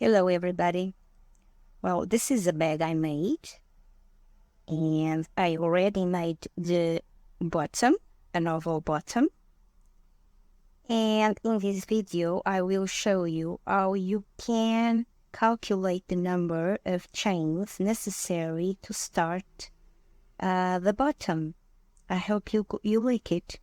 Hello everybody. Well, this is a bag I made and I already made the bottom, an oval bottom. And in this video, I will show you how you can calculate the number of chains necessary to start the bottom. I hope you like it.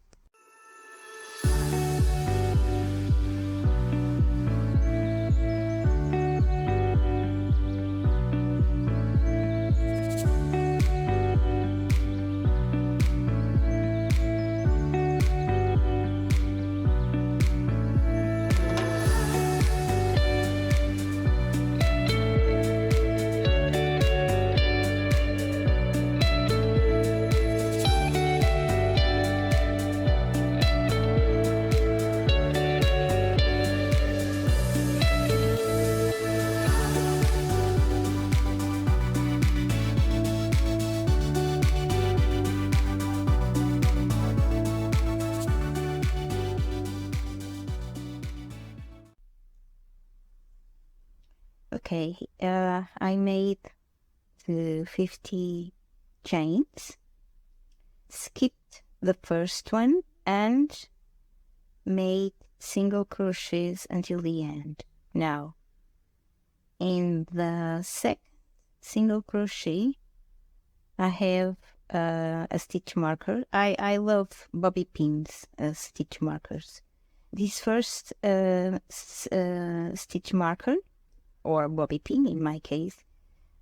Okay, I made the 50 chains, skipped the first one, and made single crochets until the end. Now, in the second single crochet, I have a stitch marker. I love bobby pins as stitch markers. This first stitch marker, or bobby pin in my case,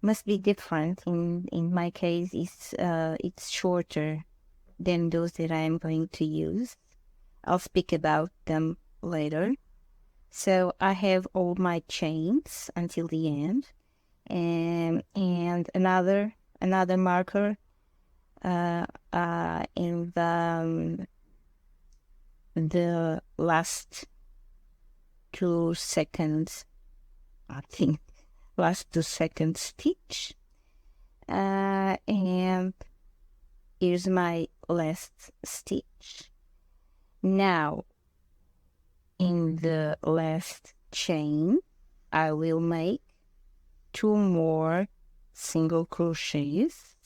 must be different. In my case, it's shorter than those that I am going to use. I'll speak about them later. So I have all my chains until the end, and another marker in the last 2 seconds, I think, last 2 second stitch, and here's my last stitch. Now in the last chain I will make 2 more single crochets.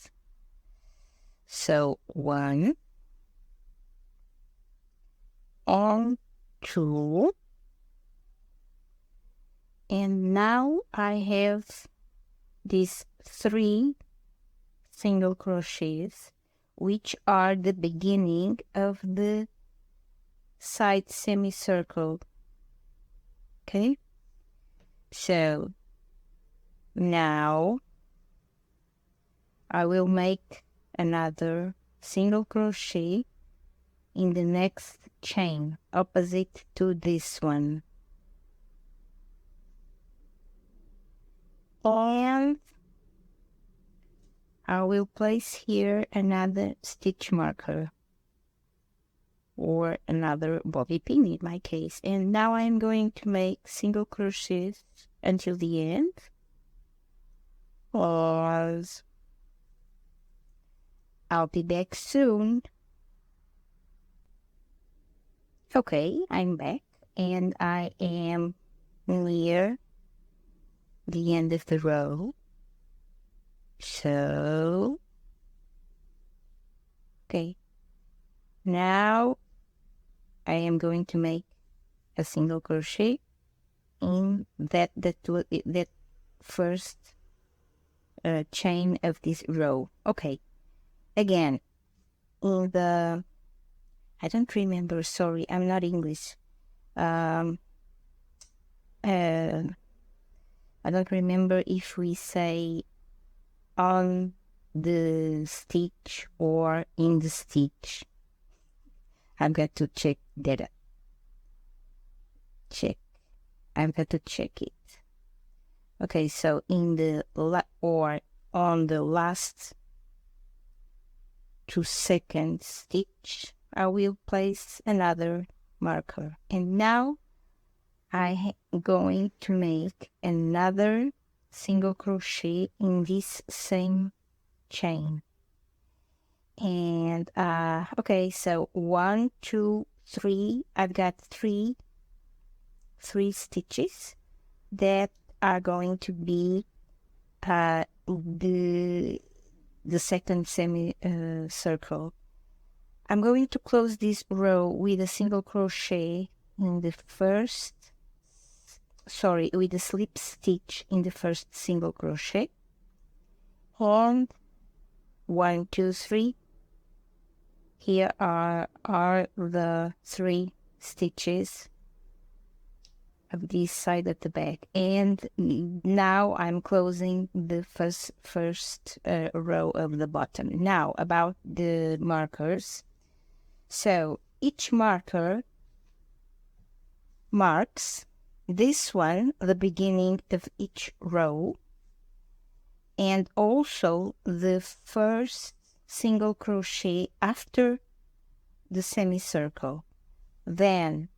So 1 and 2, and now I have these 3 single crochets, which are the beginning of the side semicircle. Okay, so now I will make another single crochet in the next chain opposite to this one, and I will place here another stitch marker, or another bobby pin in my case. And now I'm going to make single crochets until the end. Pause. I'll be back soon. Okay, I'm back and I am near the end of the row. So, okay, now I am going to make a single crochet in that first chain of this row. Okay, again, in the, I don't remember, sorry, I'm not English. I don't remember if we say on the stitch or in the stitch. I've got to check that. I've got to check it. Okay, so in the or on the last 2 second stitch, I will place another marker. And now I am going to make another single crochet in this same chain. And okay, so 1, 2, 3, I've got three stitches that are going to be the second semi circle. I'm going to close this row with a single crochet in the first, sorry, with a slip stitch in the first single crochet, and 1, 2, 3. Here are the 3 stitches of this side at the back, and now I'm closing the first row of the bottom. Now about the markers. So each marker marks this one, the beginning of each row, and also the first single crochet after the semicircle. Then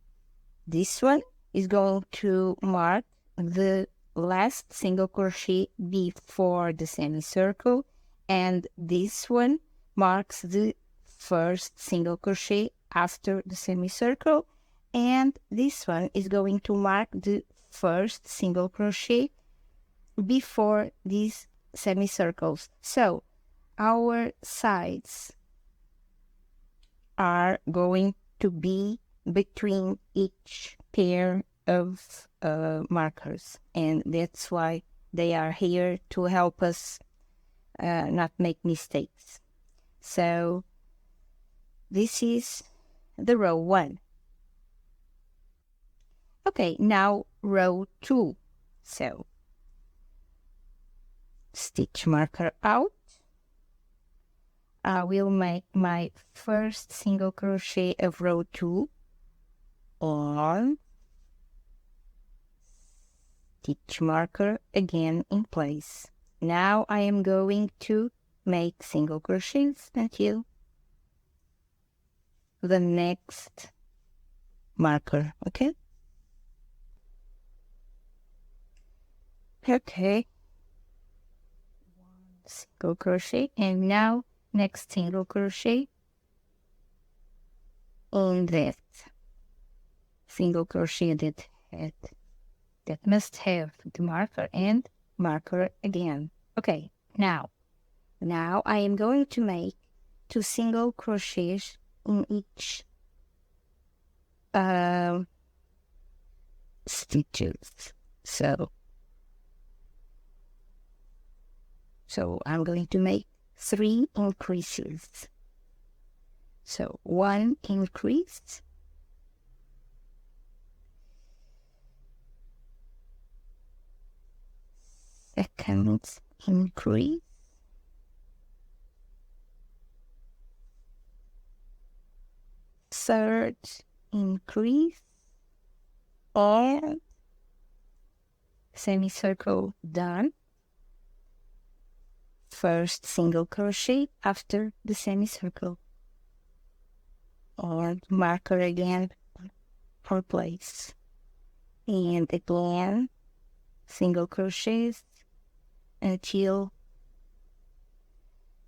this one is going to mark the last single crochet before the semicircle, and this one marks the first single crochet after the semicircle, and this one is going to mark the first single crochet before these semicircles. So our sides are going to be between each pair of markers, and that's why they are here, to help us not make mistakes. So this is the row 1. Okay, now row 2. So stitch marker out. I will make my first single crochet of row 2 on, stitch marker again in place. Now I am going to make single crochets until the next marker. Okay, single crochet, and now next single crochet on that single crochet that must have the marker, and marker again. Okay, now I am going to make 2 single crochets in each stitches. So I'm going to make 3 increases. So 1 increase, second increase, third increase, and semicircle done. First single crochet after the semicircle, and marker again for place, and again single crochets until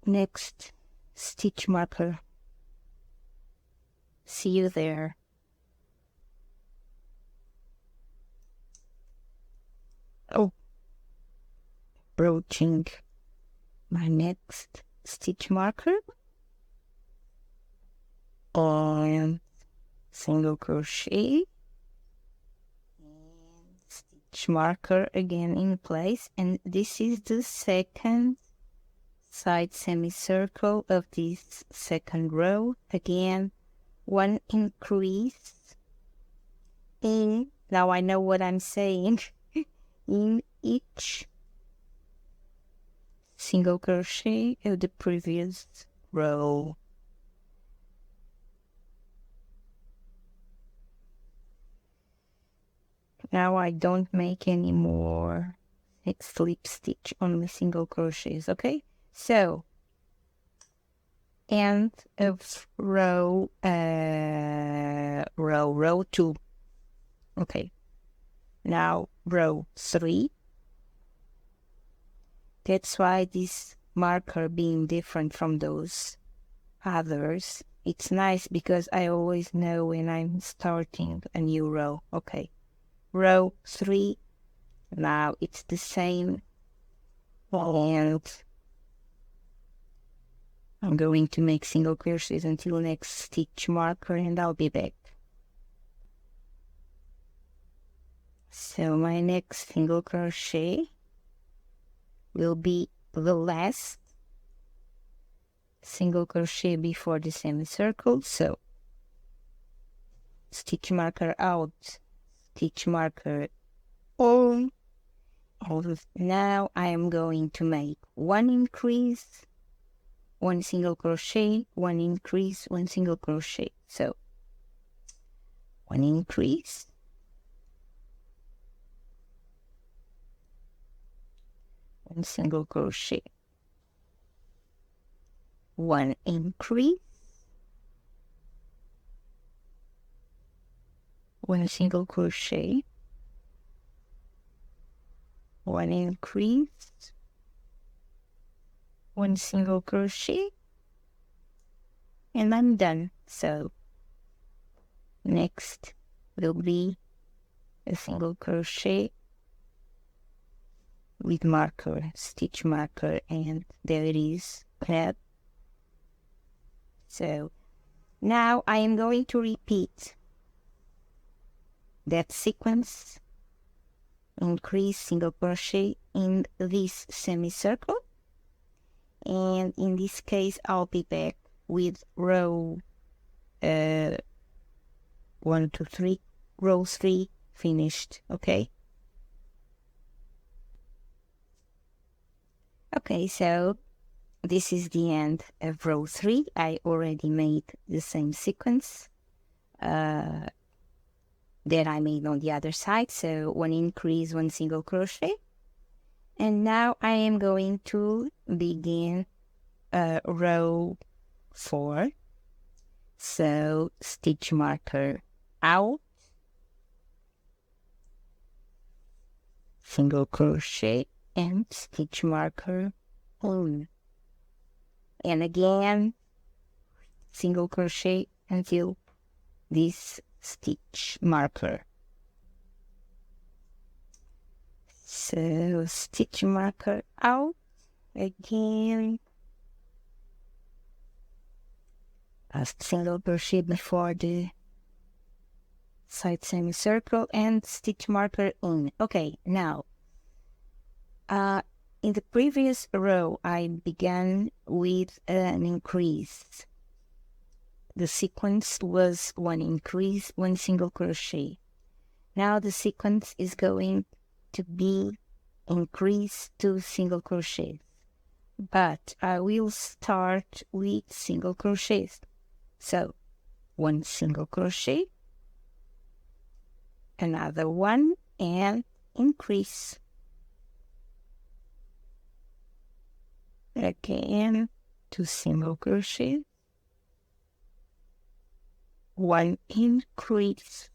next stitch marker. See you there. Oh, broaching my next stitch marker, and single crochet, and stitch marker again in place, and this is the second side semicircle of this second row. Again, 1 increase, and now I know what I'm saying, in each single crochet of the previous row. Now I don't make any more slip stitch on the single crochets. Okay, so end of row 2. Okay, now row 3. That's why this marker being different from those others, it's nice because I always know when I'm starting a new row. Okay, row 3, Now it's the same, and I'm going to make single crochets until next stitch marker, and I'll be back. So my next single crochet will be the last single crochet before the semicircle. So stitch marker out, stitch marker on. Now I am going to make one increase, one single crochet, one increase, one single crochet. So one increase, one single crochet, one increase, one single crochet, one increase, one single crochet, and I'm done. So next will be a single crochet with marker, stitch marker, and there it is, that. So now I am going to repeat that sequence, increase, single crochet in this semicircle, and in this case I'll be back with row 1, 2, 3, row 3 finished. Okay, so this is the end of row 3. I already made the same sequence that I made on the other side, so one increase, one single crochet. And now I am going to begin row 4. So stitch marker out, single crochet, and stitch marker on, and again single crochet until this stitch marker. So stitch marker out again, last single crochet before the side semicircle, and stitch marker in. Okay, now in the previous row I began with an increase. The sequence was one increase, one single crochet. Now the sequence is going to be increase, 2 single crochets, but I will start with single crochets. So one single crochet, another one, and increase. Again, 2 single crochets, one increase,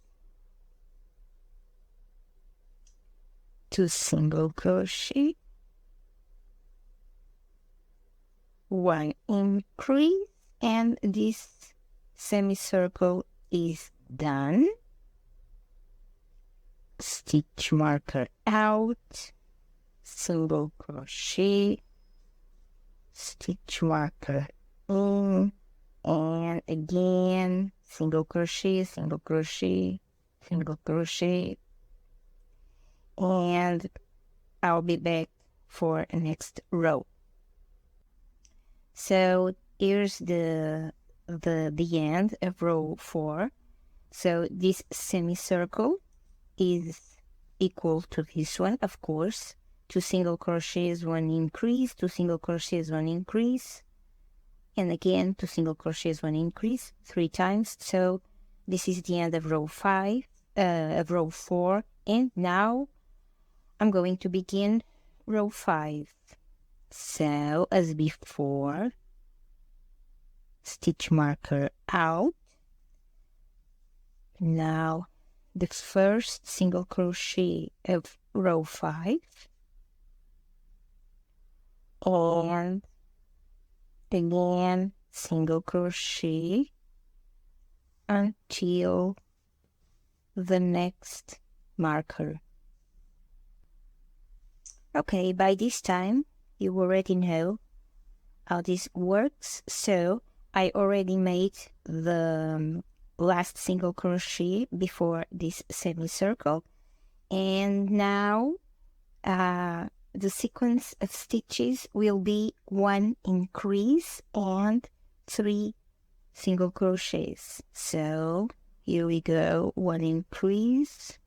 2 single crochet, one increase, and this semicircle is done. Stitch marker out, single crochet, stitch marker in, and again single crochet, single crochet, single crochet, and I'll be back for the next row. So here's the end of row 4. So this semicircle is equal to this one, of course. 2 single crochets, 1 increase, 2 single crochets, 1 increase, and again 2 single crochets, 1 increase, 3 times. So this is the end of row 5, of row 4, and now I'm going to begin row 5. So as before, stitch marker out. Now the first single crochet of row 5, and again single crochet until the next marker. Okay, by this time, you already know how this works. So I already made the last single crochet before this semicircle. And now the sequence of stitches will be 1 increase and 3 single crochets. So here we go, 1 increase,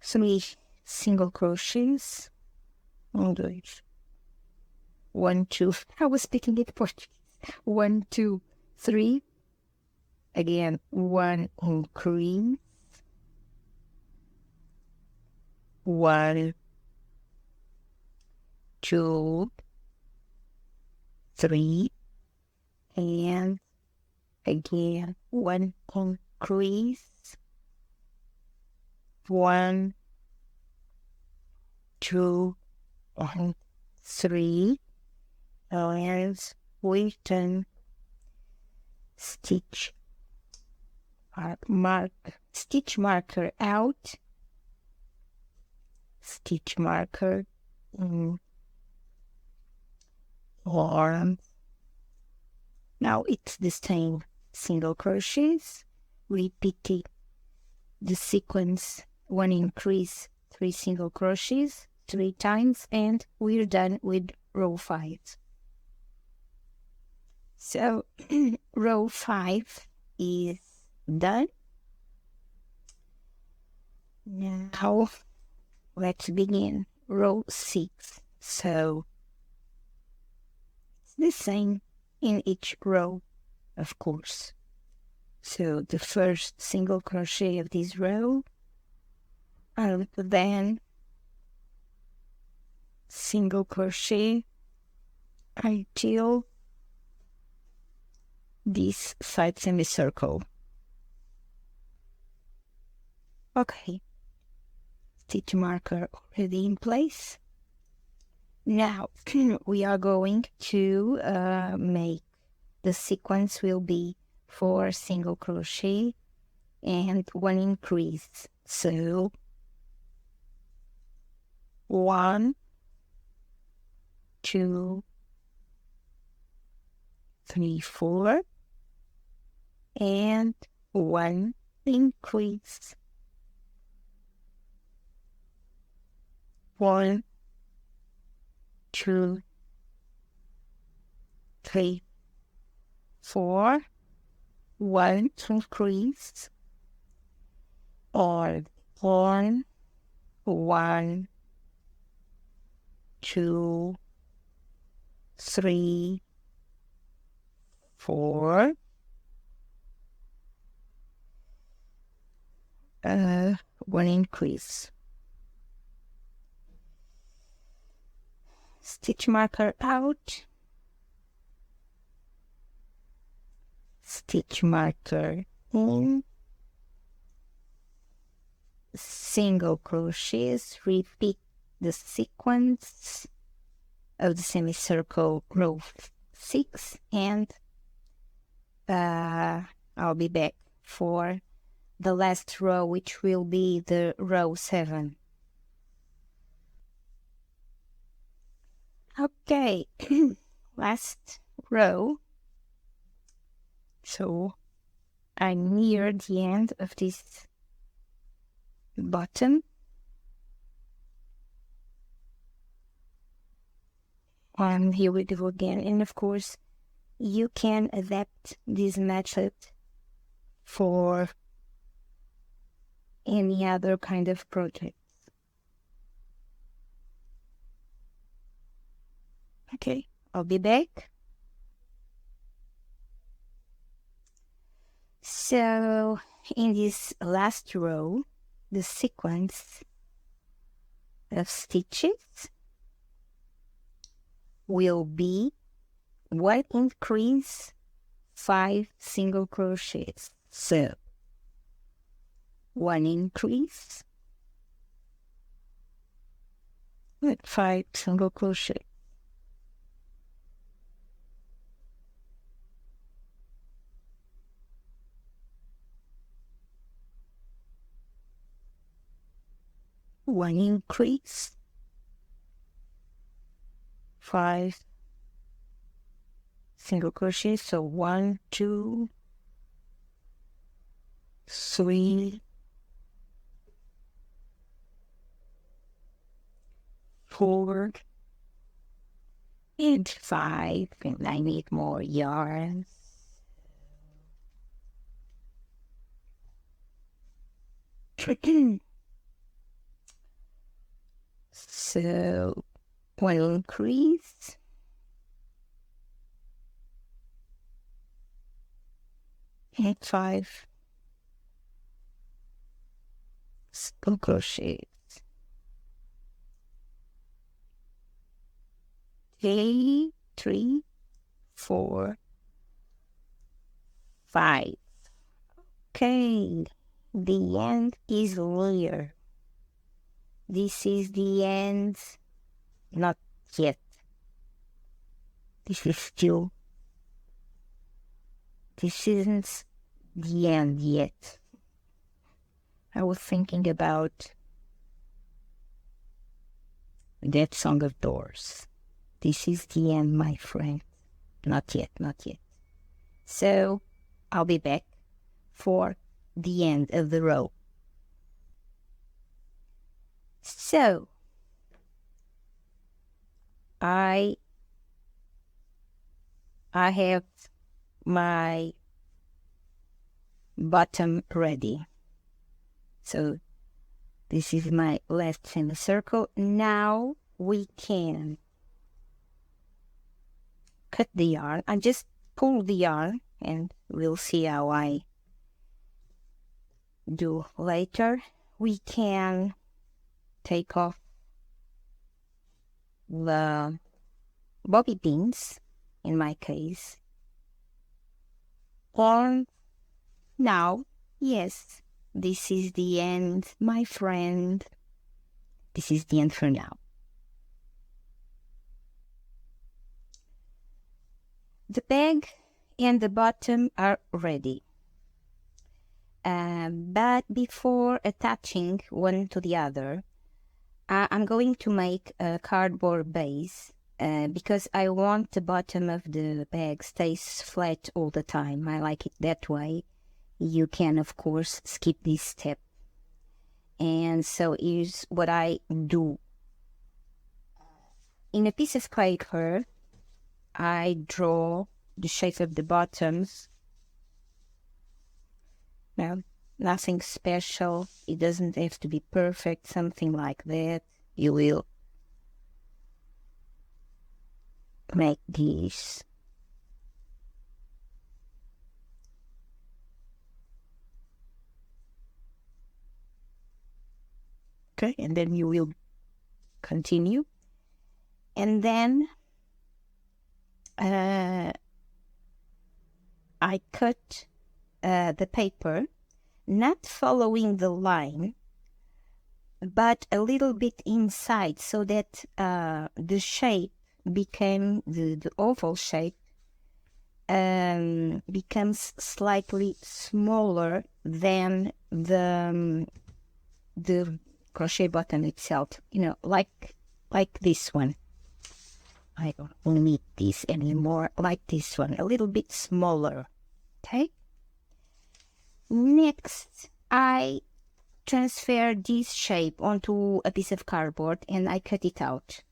3 single crochets, English, 1, 2, I was speaking in Portuguese, 1, 2, 3, again, 1 increase, 1, 2, 3, and again 1 increase, 1, 2, and 3, and we turn stitch stitch marker out, stitch marker in arm. Now it's the same single crochets, repeating the sequence, 1 increase, 3 single crochets 3 times, and we're done with row 5. So row 5 is done. Now let's begin row 6. So it's the same in each row, of course. So the first single crochet of this row, and then single crochet until this side semicircle. Okay, stitch marker already in place. Now we are going to make the sequence will be 4 single crochet and 1 increase. So 1, 2, 3, 4, and 1 increase. 1, 2, 3, 4, 1 increase, or 1, 1, 2, 3, 4, 1 increase. Stitch marker out, stitch marker in, single crochets, repeat the sequence of the semicircle row 6, and I'll be back for the last row, which will be the row 7. Okay, last row. So I'm near the end of this bottom. And here we go again. And of course, you can adapt this method for any other kind of project. Okay, I'll be back. So in this last row, the sequence of stitches will be 1 increase, 5 single crochets. So 1 increase with 5 single crochet. one increase, 5 single crochet. So 1, 2, 3, 4, and 5, and I need more yarn. So one increase, and 5 single crochet. 3, 4, 5. Okay, the end is near. This is the end. Not yet. This isn't the end yet. I was thinking about that Song of Doors. This is the end, my friend. Not yet, not yet. So I'll be back for the end of the row. So I have my bottom ready. So this is my last semicircle. Now we can cut the yarn. I just pull the yarn and we'll see how I do later. We can take off the bobby pins, in my case. And now, yes, this is the end, my friend. This is the end for now. The bag and the bottom are ready. But before attaching one to the other, I'm going to make a cardboard base because I want the bottom of the bag stays flat all the time. I like it that way. You can, of course, skip this step. And so here's what I do. In a piece of paper, I draw the shape of the bottoms. Now, nothing special. It doesn't have to be perfect, something like that. You will make this. Okay, and then you will continue. And then I cut the paper, not following the line, but a little bit inside, so that the shape became, the oval shape becomes slightly smaller than the crochet button itself, you know, like this one. I don't need this anymore, like this one, a little bit smaller. Okay. Next, I transfer this shape onto a piece of cardboard and I cut it out.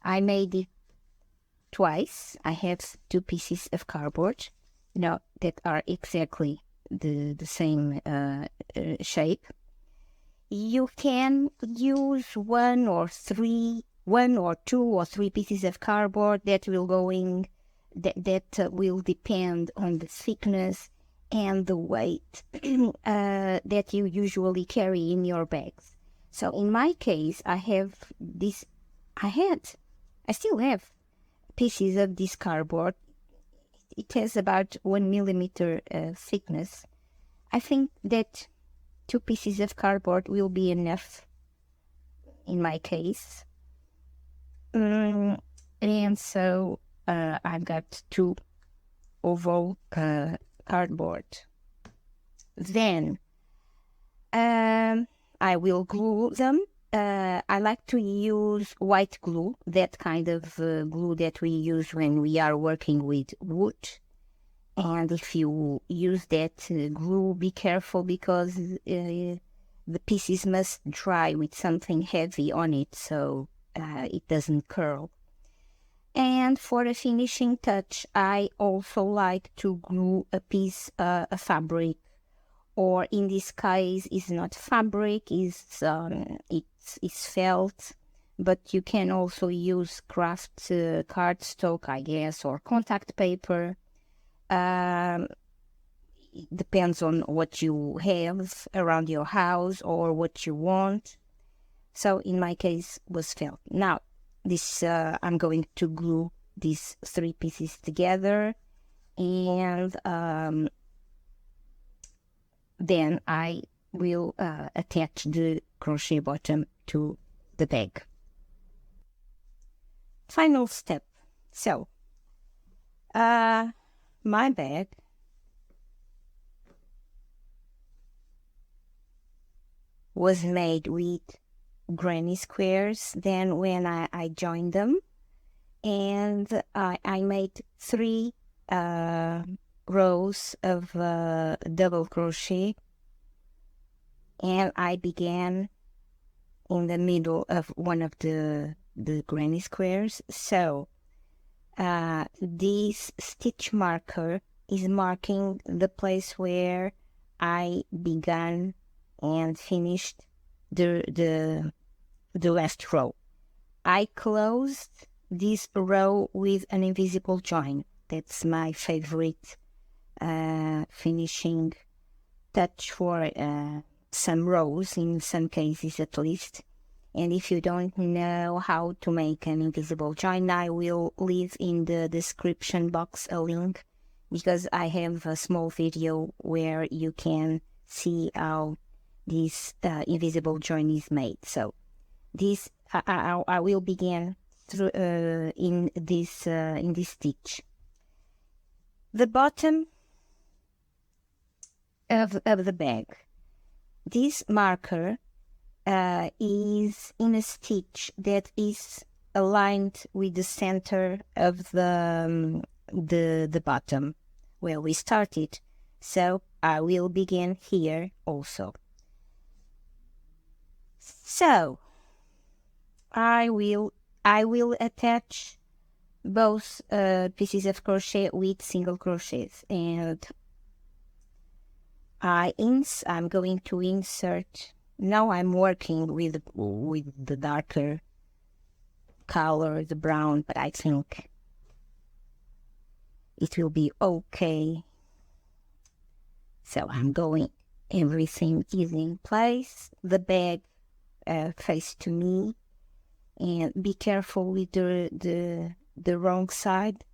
I made it twice. I have 2 pieces of cardboard, you know, that are exactly the same shape. You can use 1 or 2 or 3 pieces of cardboard. That will will depend on the thickness and the weight that you usually carry in your bags. So in my case, I still have pieces of this cardboard. It has about 1 millimeter thickness. I think that 2 pieces of cardboard will be enough in my case. And so I've got 2 oval cardboard. Then I will glue them I like to use white glue, that kind of glue that we use when we are working with wood. And if you use that glue, be careful because the pieces must dry with something heavy on it so it doesn't curl. And for a finishing touch, I also like to glue a piece of fabric, or in this case, it's not fabric, it's felt, but you can also use craft cardstock, I guess, or contact paper. It depends on what you have around your house or what you want. So in my case, was felt. Now, this I'm going to glue these 3 pieces together, and then I will attach the crochet bottom to the bag. Final step. So, my bag was made with granny squares. Then when I joined them, and I made 3 rows of double crochet, and I began in the middle of one of the granny squares. So this stitch marker is marking the place where I began and finished the last row. I closed this row with an invisible join. That's my favorite finishing touch for some rows, in some cases at least. And if you don't know how to make an invisible join, I will leave in the description box a link, because I have a small video where you can see how this invisible join is made. So this I will begin through in this stitch. The bottom of the bag, this marker is in a stitch that is aligned with the center of the bottom where we started. So I will begin here also. So I will attach both pieces of crochet with single crochets, and I'm going to insert. Now I'm working with the darker color, the brown, but I think it will be okay. So I'm going, everything is in place, the bag face to me, and be careful with the wrong side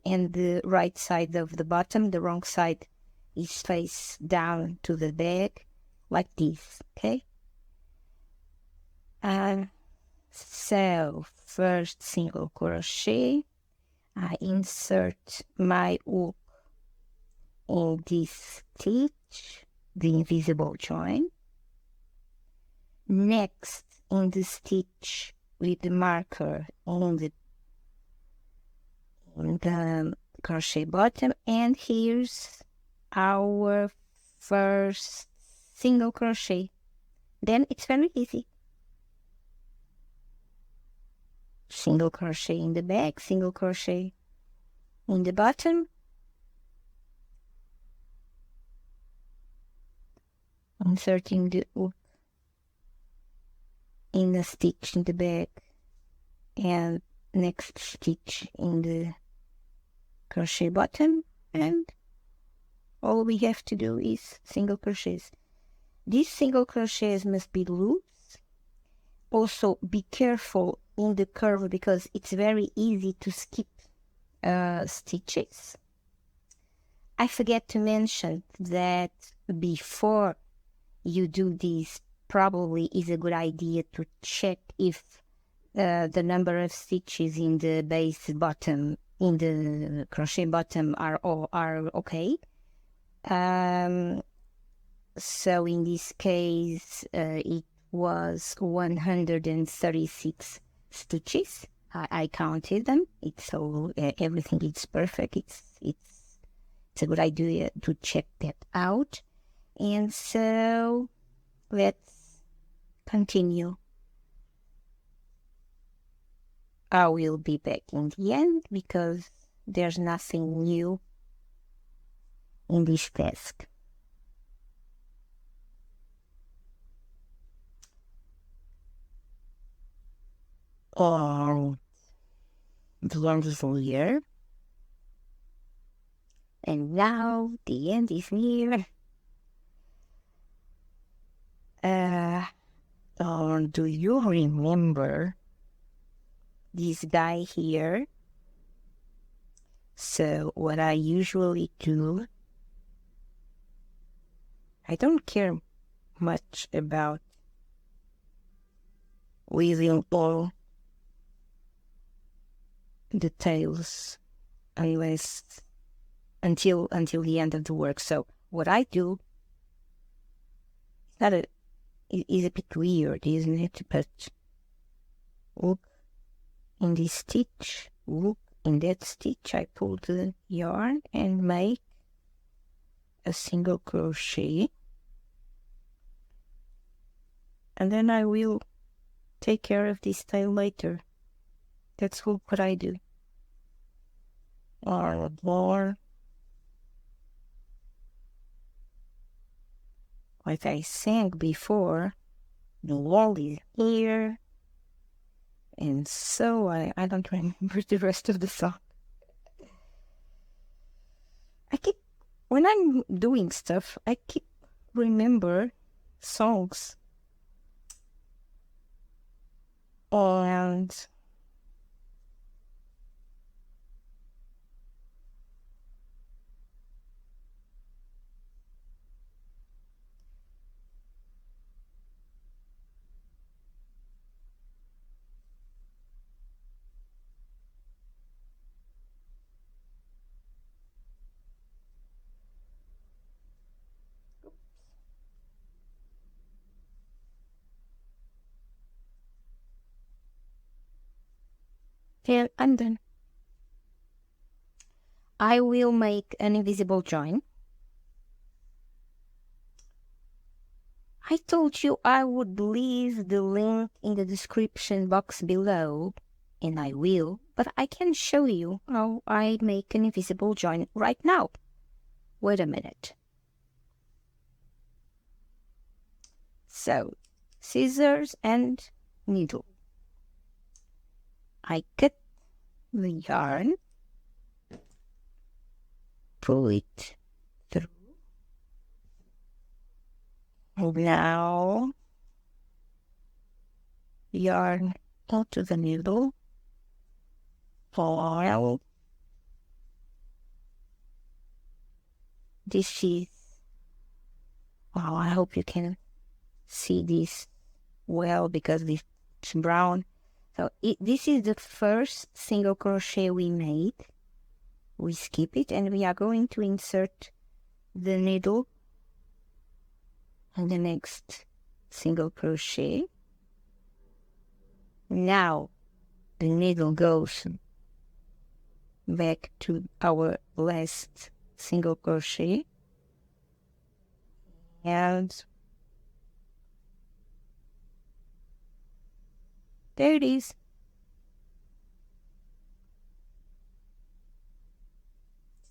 and the right side of the bottom. The wrong side is face down to the bag, like this, okay? So first single crochet, I insert my hook in this stitch, the invisible join. Next, in the stitch with the marker in the crochet bottom, and here's our first single crochet. Then it's very easy. Single crochet in the back, single crochet in the bottom, inserting the hook in the stitch in the back, and next stitch in the crochet bottom, and all we have to do is single crochets. These single crochets must be loose. Also be careful in the curve, because it's very easy to skip stitches. I forget to mention that before you do this, probably is a good idea to check if the number of stitches in the base bottom, in the crochet bottom, are okay. So in this case, it was 136 stitches. I counted them. It's all everything is perfect. It's a good idea to check that out. And so let's continue. I will be back in the end because there's nothing new in this task. Oh, the end is here. And now the end is near. Do you remember this guy here? So what I usually do, I don't care much about weaving all the tails unless until the end of the work. So what I do is a bit weird, isn't it? But look in this stitch, look in that stitch, I pull the yarn and make a single crochet, and then I will take care of this tail later. That's what I do. Or more, like I sang before, the wall is here, and so I don't remember the rest of the song. When I'm doing stuff, I keep remember songs. And here and then I will make an invisible join. I told you I would leave the link in the description box below, and I will, but I can show you how I make an invisible join right now. Wait a minute. So, scissors and needle. I cut the yarn, pull it through. Now, yarn onto the needle, pull. This is, wow, I hope you can see this well because it's brown. So this is the first single crochet we made. We skip it and we are going to insert the needle in the next single crochet. Now the needle goes back to our last single crochet, and there it is.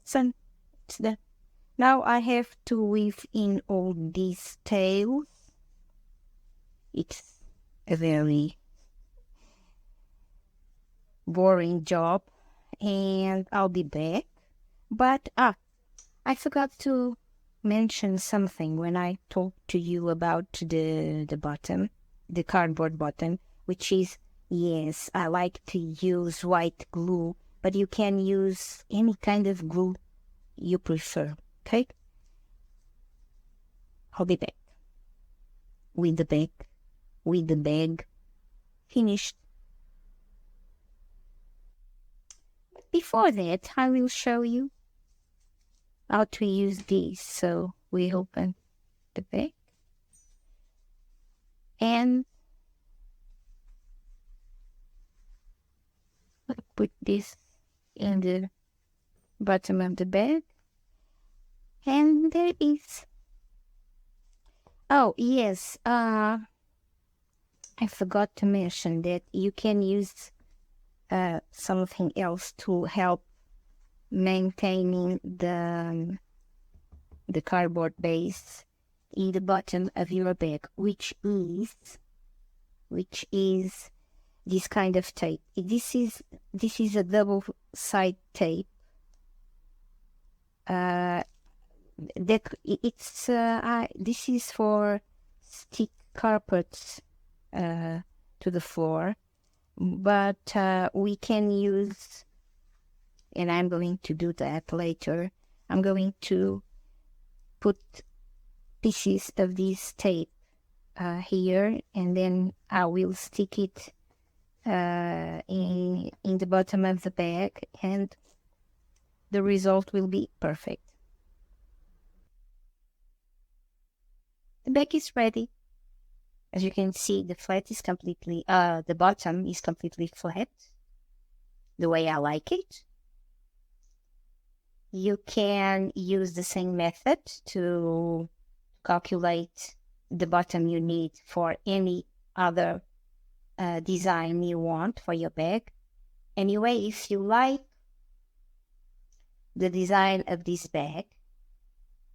So it's done. Now I have to weave in all these tails. It's a very boring job, and I'll be back. But I forgot to mention something when I talked to you about the bottom, the cardboard bottom, which is, yes, I like to use white glue, but you can use any kind of glue you prefer, okay? I'll be back with the bag finished. But before that, I will show you how to use these. So we open the bag. And put this in the bottom of the bag. And there it is. Oh, yes. I forgot to mention that you can use something else to help maintaining the cardboard base in the bottom of your bag, which is this kind of tape. This is a double side tape. That it's this is for stick carpets to the floor, but we can use, and I'm going to do that later. I'm going to put pieces of this tape here, and then I will stick it in the bottom of the bag, and the result will be perfect. The bag is ready. As you can see, the bottom is completely flat, the way I like it. You can use the same method to calculate the bottom you need for any other design you want for your bag. Anyway, if you like the design of this bag,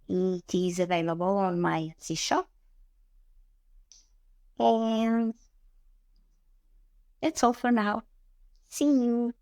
it is available on my Etsy shop. And that's all for now. See you.